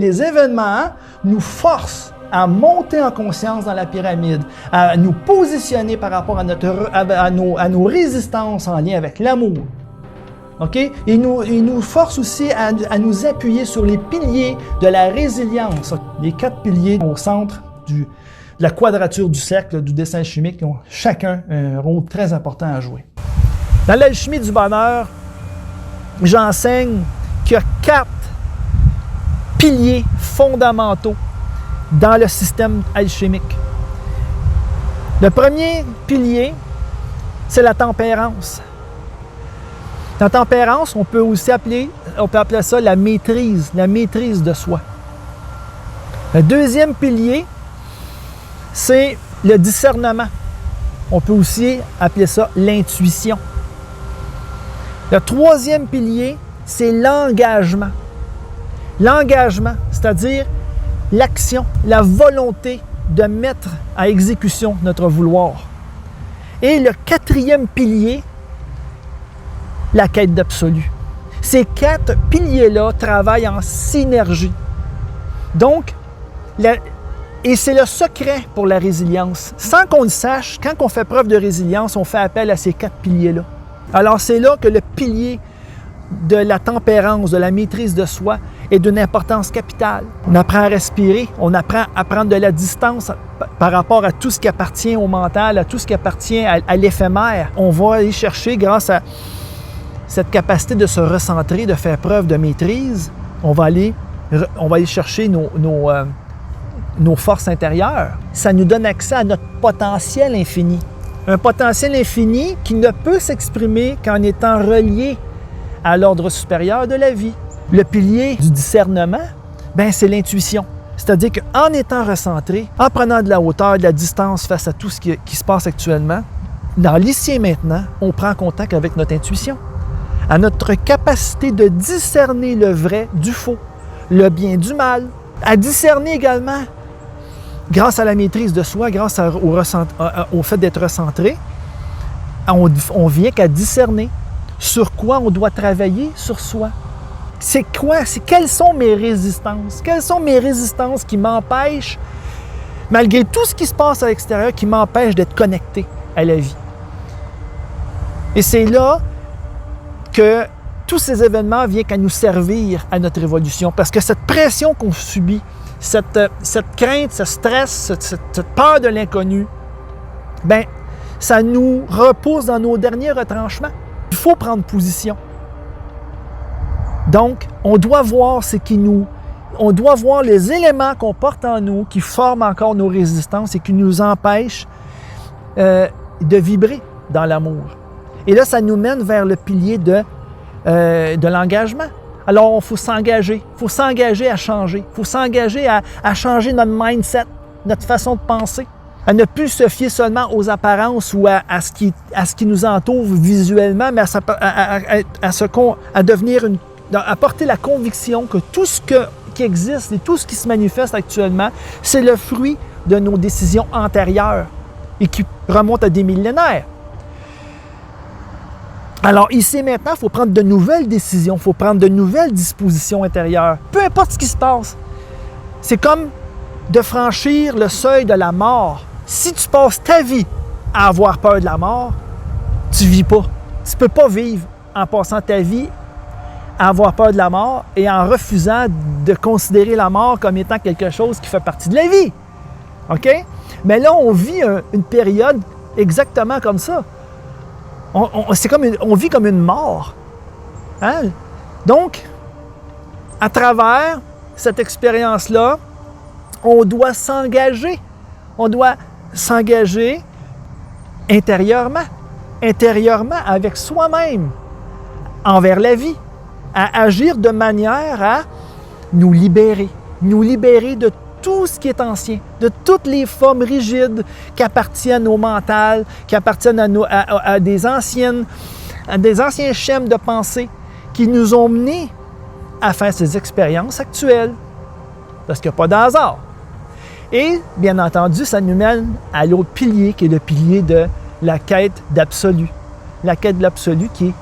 les événements nous forcent à monter en conscience dans la pyramide, à nous positionner par rapport à nos résistances en lien avec l'amour. Okay? Il nous force aussi à nous appuyer sur les piliers de la résilience. Les 4 piliers au centre de la quadrature du cercle du dessin chimique qui ont chacun un rôle très important à jouer. Dans l'alchimie du bonheur, j'enseigne qu'il y a 4 piliers fondamentaux dans le système alchimique. Le premier pilier, c'est la tempérance. La tempérance, on peut appeler ça la maîtrise de soi. Le deuxième pilier, c'est le discernement. On peut aussi appeler ça l'intuition. Le troisième pilier, c'est l'engagement. L'engagement, c'est-à-dire l'action, la volonté de mettre à exécution notre vouloir. Et le quatrième pilier, la quête d'absolu. Ces 4 piliers-là travaillent en synergie. Donc, et c'est le secret pour la résilience. Sans qu'on le sache, quand on fait preuve de résilience, on fait appel à ces 4 piliers-là. Alors, c'est là que le pilier de la tempérance, de la maîtrise de soi, est d'une importance capitale. On apprend à respirer, on apprend à prendre de la distance par rapport à tout ce qui appartient au mental, à tout ce qui appartient à l'éphémère. On va aller chercher, grâce à cette capacité de se recentrer, de faire preuve de maîtrise, on va aller chercher nos forces intérieures. Ça nous donne accès à notre potentiel infini. Un potentiel infini qui ne peut s'exprimer qu'en étant relié à l'ordre supérieur de la vie. Le pilier du discernement, c'est l'intuition. C'est-à-dire qu'en étant recentré, en prenant de la hauteur, de la distance face à tout ce qui se passe actuellement, dans l'ici et maintenant, on prend contact avec notre intuition, à notre capacité de discerner le vrai du faux, le bien du mal, à discerner également, grâce à la maîtrise de soi, grâce au fait d'être recentré, on vient qu'à discerner sur quoi on doit travailler sur soi. Quelles sont mes résistances? Quelles sont mes résistances qui m'empêchent, malgré tout ce qui se passe à l'extérieur, qui m'empêchent d'être connecté à la vie? Et c'est là que tous ces événements viennent qu'à nous servir à notre évolution. Parce que cette pression qu'on subit, cette crainte, ce stress, cette peur de l'inconnu, ça nous repousse dans nos derniers retranchements. Il faut prendre position. Donc, on doit voir on doit voir les éléments qu'on porte en nous qui forment encore nos résistances et qui nous empêchent de vibrer dans l'amour. Et là, ça nous mène vers le pilier de l'engagement. Alors, il faut s'engager. Il faut s'engager à changer. Il faut s'engager à changer notre mindset, notre façon de penser, à ne plus se fier seulement aux apparences ou à ce qui nous entoure visuellement, mais à porter la conviction que tout ce qui existe et tout ce qui se manifeste actuellement, c'est le fruit de nos décisions antérieures et qui remontent à des millénaires. Alors ici et maintenant, il faut prendre de nouvelles décisions, il faut prendre de nouvelles dispositions intérieures. Peu importe ce qui se passe. C'est comme de franchir le seuil de la mort. Si tu passes ta vie à avoir peur de la mort, tu ne vis pas. Tu ne peux pas vivre en passant ta vie à avoir peur de la mort et en refusant de considérer la mort comme étant quelque chose qui fait partie de la vie. OK? Mais là, on vit une période exactement comme ça. On vit comme une mort. Hein? Donc, à travers cette expérience-là, on doit s'engager. On doit s'engager intérieurement avec soi-même, envers la vie, à agir de manière à nous libérer de tout ce qui est ancien, de toutes les formes rigides qui appartiennent au mental, qui appartiennent à des anciens schèmes de pensée qui nous ont menés à faire ces expériences actuelles. Parce qu'il n'y a pas de hasard. Et, bien entendu, ça nous mène à l'autre pilier, qui est le pilier de la quête d'absolu. La quête de l'absolu qui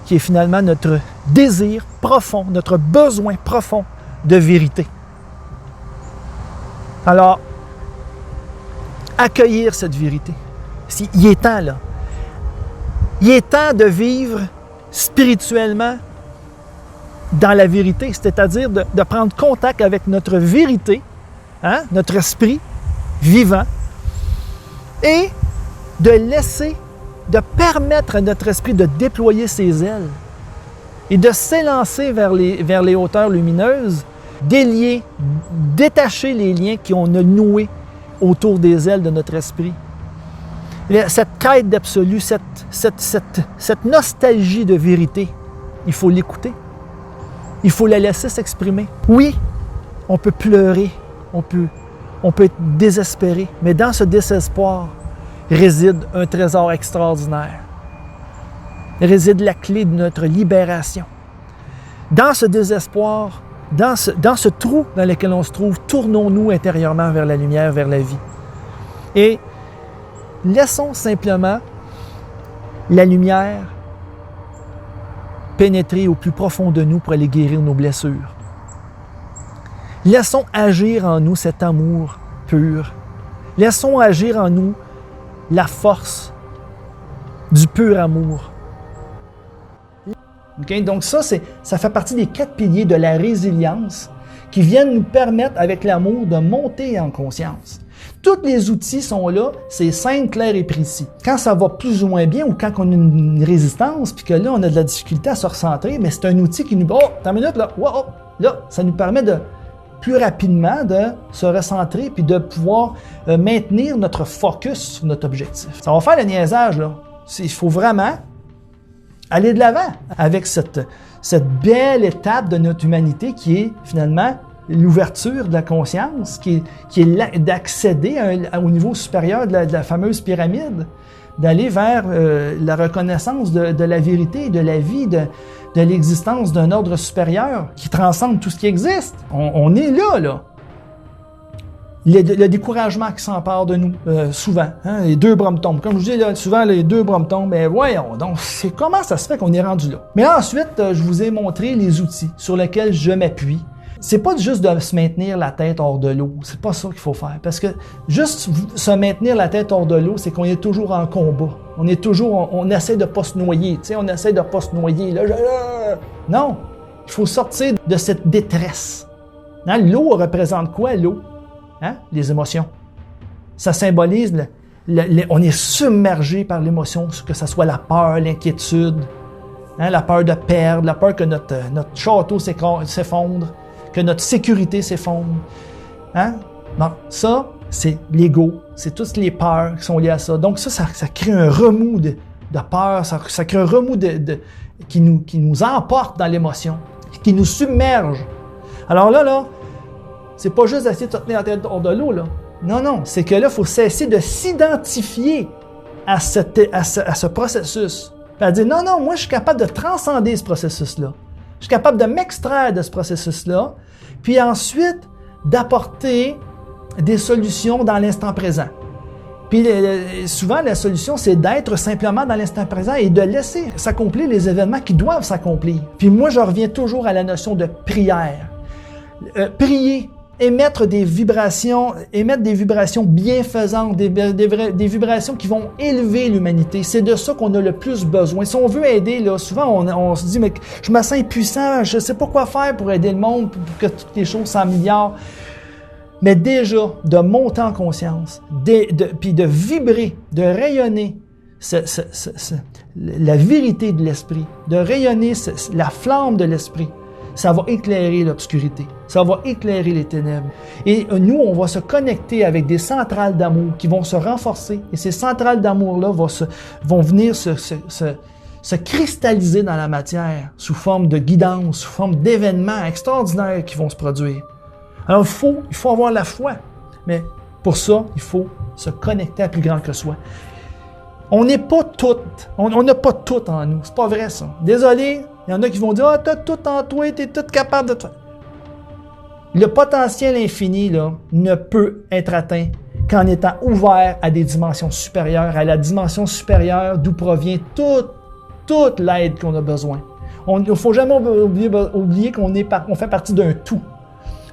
est finalement notre désir profond, notre besoin profond de vérité. Alors, accueillir cette vérité. Il est temps, là. Il est temps de vivre spirituellement dans la vérité, c'est-à-dire de prendre contact avec notre vérité, hein, notre esprit vivant, et de permettre à notre esprit de déployer ses ailes et de s'élancer vers les hauteurs lumineuses, délier, détacher les liens qu'on a noués autour des ailes de notre esprit. Cette quête d'absolu, cette nostalgie de vérité, il faut l'écouter. Il faut la laisser s'exprimer. Oui, on peut pleurer, on peut être désespéré, mais dans ce désespoir réside un trésor extraordinaire. Réside la clé de notre libération. Dans ce désespoir, dans ce trou dans lequel on se trouve, tournons-nous intérieurement vers la lumière, vers la vie. Et laissons simplement la lumière pénétrer au plus profond de nous pour aller guérir nos blessures. Laissons agir en nous cet amour pur. Laissons agir en nous la force du pur amour. Okay? Donc ça fait partie des 4 piliers de la résilience qui viennent nous permettre, avec l'amour, de monter en conscience. Tous les outils sont là, c'est simple, clair et précis. Quand ça va plus ou moins bien ou quand on a une résistance, puis que là, on a de la difficulté à se recentrer, mais c'est un outil qui nous... Oh, attends une minute, là, wow, là, ça nous permet de plus rapidement de se recentrer puis de pouvoir maintenir notre focus sur notre objectif. Ça va faire le niaisage, là. Il faut vraiment aller de l'avant avec cette belle étape de notre humanité qui est finalement l'ouverture de la conscience, qui est d'accéder au niveau supérieur de la fameuse pyramide, d'aller vers la reconnaissance de la vérité, de la vie, de l'existence d'un ordre supérieur qui transcende tout ce qui existe. On est là. Le découragement qui s'empare de nous, souvent, hein, les 2 bras me tombent. Comme je vous dis, là, souvent, les 2 bras me tombent. Mais voyons donc, comment ça se fait qu'on est rendu là? Mais ensuite, je vous ai montré les outils sur lesquels je m'appuie. C'est pas juste de se maintenir la tête hors de l'eau. C'est pas ça qu'il faut faire. Parce que juste se maintenir la tête hors de l'eau, c'est qu'on est toujours en combat. On essaie de pas se noyer. Tu sais, on essaie de pas se noyer. Là, non! Il faut sortir de cette détresse. Hein? L'eau représente quoi, l'eau? Hein? Les émotions. Ça symbolise, on est submergé par l'émotion, que ce soit la peur, l'inquiétude, hein? La peur de perdre, la peur que notre château s'effondre, que notre sécurité s'effondre. Hein? Donc, ça, c'est l'ego, c'est toutes les peurs qui sont liées à ça. Donc ça crée un remous de peur, ça crée un remous qui nous emporte dans l'émotion, qui nous submerge. Alors là, c'est pas juste d'essayer de se tenir la tête hors de l'eau, là. Non, c'est que là, il faut cesser de s'identifier à ce processus. Puis à dire, non, moi, je suis capable de transcender ce processus-là. Je suis capable de m'extraire de ce processus-là, puis ensuite d'apporter des solutions dans l'instant présent. Puis souvent, la solution, c'est d'être simplement dans l'instant présent et de laisser s'accomplir les événements qui doivent s'accomplir. Puis moi, je reviens toujours à la notion de prière. Prier, émettre des vibrations bienfaisantes, des vibrations qui vont élever l'humanité. C'est de ça qu'on a le plus besoin. Si on veut aider, là, souvent on se dit, mais je me sens impuissant, je ne sais pas quoi faire pour aider le monde, pour que toutes les choses s'améliorent. Mais déjà, de monter en conscience, puis de vibrer, de rayonner la vérité de l'esprit, de rayonner la flamme de l'esprit, ça va éclairer l'obscurité, ça va éclairer les ténèbres. Et nous, on va se connecter avec des centrales d'amour qui vont se renforcer. Et ces centrales d'amour-là vont venir se cristalliser dans la matière sous forme de guidance, sous forme d'événements extraordinaires qui vont se produire. Alors, il faut avoir la foi. Mais pour ça, il faut se connecter à plus grand que soi. On n'est pas toutes, on n'a pas tout en nous. C'est pas vrai, ça. Désolé, il y en a qui vont dire « Ah, t'as tout en toi, t'es tout capable de tout. » Le potentiel infini, là, ne peut être atteint qu'en étant ouvert à des dimensions supérieures, à la dimension supérieure d'où provient toute l'aide qu'on a besoin. Il ne faut jamais oublier qu'on fait partie d'un tout,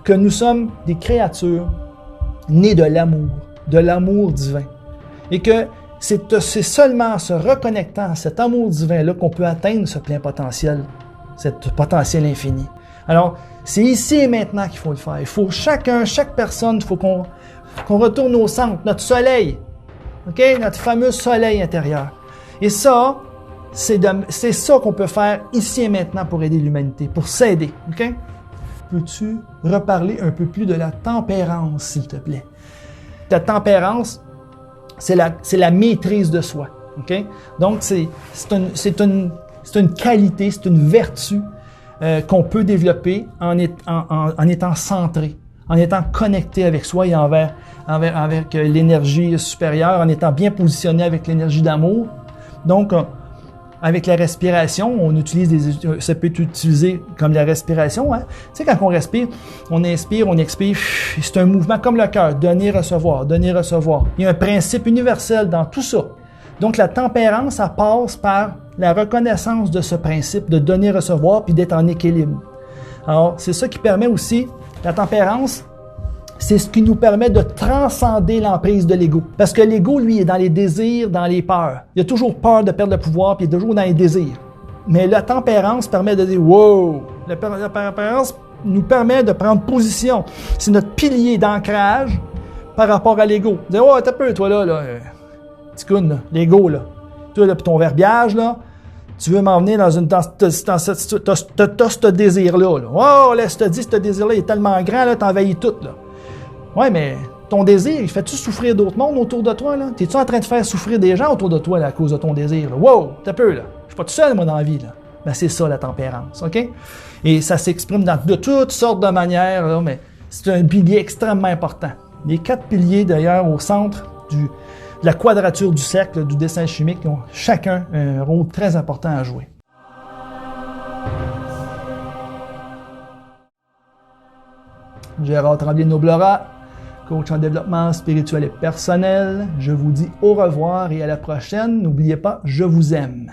que nous sommes des créatures né de l'amour divin. Et que c'est seulement en se reconnectant à cet amour divin-là qu'on peut atteindre ce plein potentiel, ce potentiel infini. Alors, c'est ici et maintenant qu'il faut le faire. Il faut chaque personne, il faut qu'on retourne au centre, notre soleil, okay? Notre fameux soleil intérieur. Et ça, c'est ça qu'on peut faire ici et maintenant pour aider l'humanité, pour s'aider. Okay? Peux-tu reparler un peu plus de la tempérance, s'il te plaît? La tempérance, c'est la maîtrise de soi. Okay? Donc, c'est une qualité, c'est une vertu qu'on peut développer en étant centré, en étant connecté avec soi et avec l'énergie supérieure, en étant bien positionné avec l'énergie d'amour. Donc, avec la respiration, ça peut être utilisé comme la respiration. Hein? Tu sais, quand on respire, on inspire, on expire, c'est un mouvement comme le cœur, donner, recevoir, donner, recevoir. Il y a un principe universel dans tout ça. Donc, la tempérance, ça passe par la reconnaissance de ce principe de donner, recevoir, puis d'être en équilibre. Alors, c'est ça qui permet aussi, la tempérance, c'est ce qui nous permet de transcender l'emprise de l'ego. Parce que l'ego, lui, est dans les désirs, dans les peurs. Il a toujours peur de perdre le pouvoir, puis il est toujours dans les désirs. Mais la tempérance permet de dire « wow ». La tempérance nous permet de prendre position. C'est notre pilier d'ancrage par rapport à l'ego. Dire « oh, t'as peu, toi, là, petit coune, là, l'ego, là. Toi, là, puis ton verbiage, là, tu veux m'emmener dans ce désir-là. Là. Oh, là, je te dis, ce désir-là il est tellement grand, là, t'envahis tout, là. Ouais, mais ton désir, il fait-tu souffrir d'autres mondes autour de toi, là? T'es-tu en train de faire souffrir des gens autour de toi, là, à cause de ton désir, là? Wow, t'as peu, là. Je suis pas tout seul, moi, dans la vie, là. Ben, c'est ça, la tempérance, OK? Et ça s'exprime de toutes sortes de manières, là, mais c'est un pilier extrêmement important. Les 4 piliers, d'ailleurs, au centre de la quadrature du cercle du dessin chimique, ont chacun un rôle très important à jouer. Gérard Tremblay-Noblera, coach en développement spirituel et personnel. Je vous dis au revoir et à la prochaine. N'oubliez pas, je vous aime.